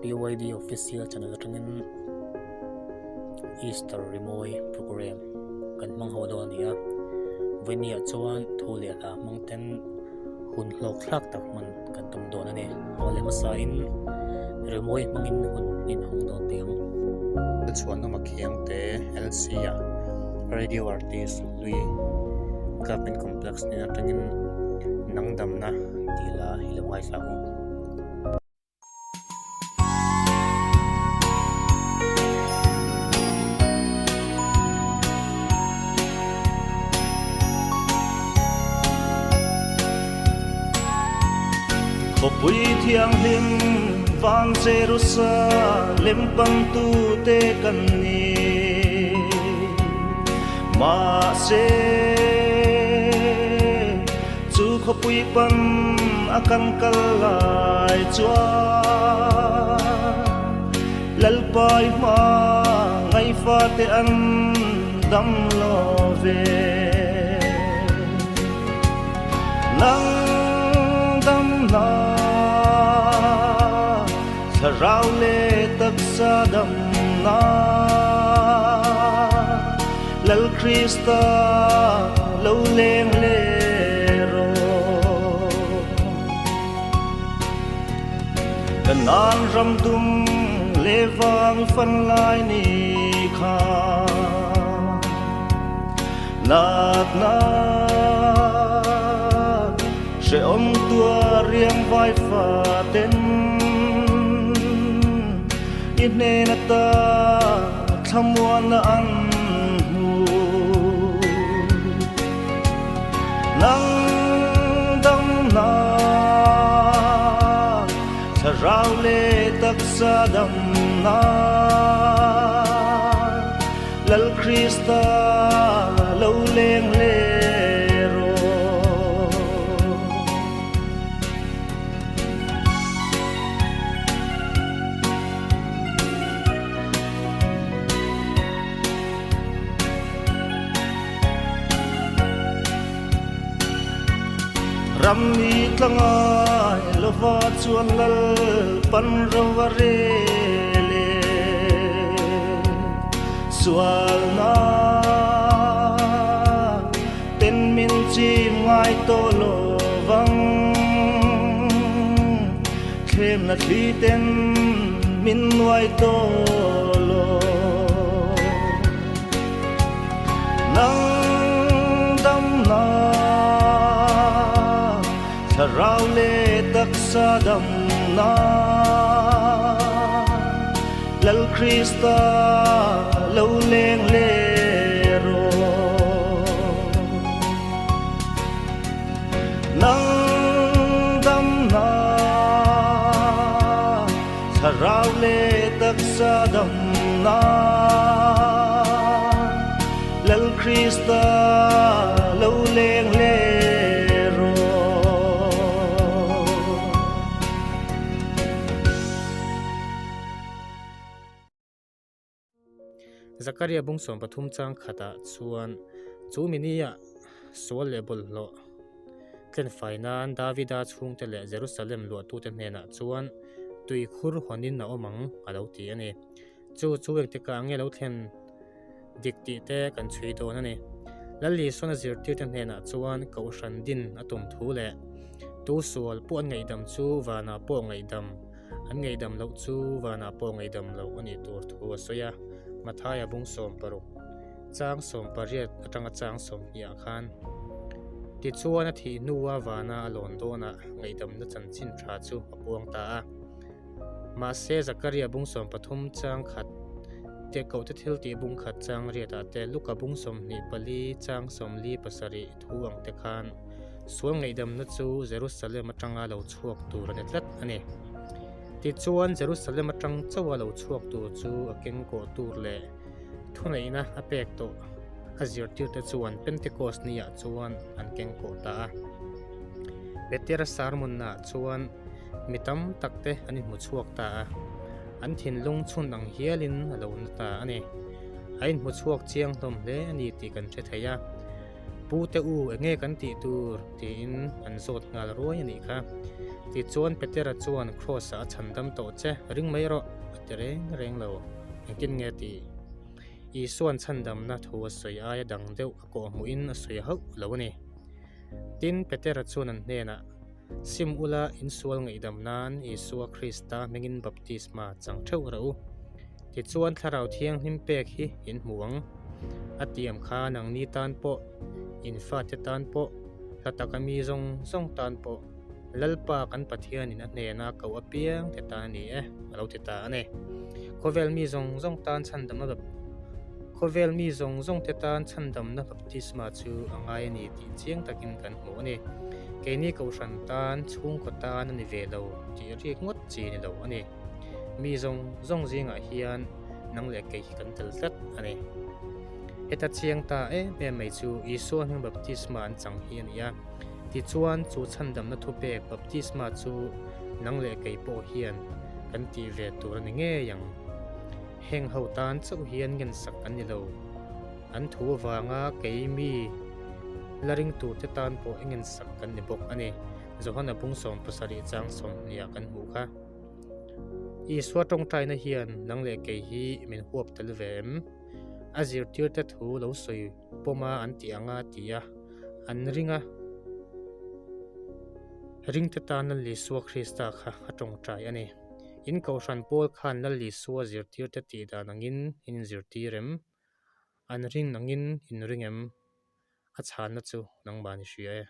BYD official channel atangin Easter Rimoi program kan mang hodo ania venia chuan thule la mangten hun hlok thlak tak man kan tum do na ne ole masa in Rimoi mangin hun in hong do tiang chuan no makhiang te LC ya radio artist lui government complex ni atangin nangdam na tila hilawai sa Bụi thiang lim vang Jerusalem băng tu te kan ni ma se chu kho pui pan akan kalai chua lal pai ma ngai fa te an dam lo ve nang dam na rao lê tất sa đầm na lal Krista lâu lên lê ro cần an ram tum lê vang phân lai ni kha nát na sẽ ôm tua riêng vai phà tên ne na ta thamuan na an hu nang dam na sarau le tak sa dam na lal Krista lâu leng le ram ni tlangai lova chuan lal pan raware le sual na ten min chi ngai to lo wang khem na thi ten min nuai to lo nang dam na rao lê tất sa đầm na lal Krista lâu lên lê ro nang dam na rao lê tất sa đầm na lal Krista lâu lên lê Zakaria bungsom pathum chang khata chuan chu minia sol lebol lo tlen fainan Davida chung te le Jerusalem lo tu te nena chuan tui khur honin na omang alo ti ani chu wek te ka nge lo thlen dikti te kan chui do na ni lali sona zir ti te nena chuan ko hran din atum thu le tu sol pu an ngei dam chu wana po ngei dam an ngei dam lo chu wana po ngei dam lo ani tur thu soya Mathaya bung som paru chang som pariat atanga chang som ya khan ti chuan a thi nuwa wana alon dona ngaidam na chanchin tha chu apuang ta ma se Zakaria bung som pathum chang khat te ko te thil ti bung khat chang riata te luka bung som ni pali chang som li pasari thuang te khan suang ngaidam na chu Jerusalem atanga lo chuak tur ani tlat ani ti chuan Jerusalem atang chawa lo chuak tu chu akeng ko tur le thuneina apek to azir tir te chuan Pentecost ni ya chuan an keng ko ta betera sarmun na chuan mitam takte ani mu chuak ta an thin lung chun ang hialin alo na ta ani ain mu chuak chiang tom le ani ti kan the thaya pu te u nge kan ti tur ti in an zot ngal roi ani kha ti chuan petera chuan cross a chandam to che ring mai ro reng lo kin nge ti i suan chandam na thu soi aya dang deuh ko mu in soi ho lo ni tin petera chuan an hne na sim ula in sual ngei dam nan Isua Krista mengin baptisma chang theu ro ti chuan tharau thiang him pek hi in muang atiam kha nang ni tan po in fa te tan po latakami zong tan po lalpa kan pathian in hne na ko apiang te ta ni alo te ta ane khovel mi zong tan chandam na khovel mi zong te tan chandam na baptisma chu angai ni ti chiang takin kan mu ani ke ni ko san tan chung ko tan ani ve lo ti ri ngot chi ni lo ani mi zong jing a hian nang le ke kan tel tat ani eta chiang ta me mai chu Isua hang baptisma an chang hian ya ti chuan chu chandam na thu pek baptisma chu nang le ke po hian kan ti ve tur ni nge yang heng ho tan chau hian ngen sak an ni lo an thu wanga ke mi laring tu te tan po engen sak kan ni bok ani zohana pung som pasari chang som nia kan hu kha Isua tong tai na hian nang le ke hi min huap tel vem azir tir te thu lo soi poma an ti anga tia an ring te tan li Isua Krista kha atong tai ani in ko ran pol khan na li suwa zir tir te ti da nangin in zir tirem an ring nangin in ringem a chan na chu nang ba ni hria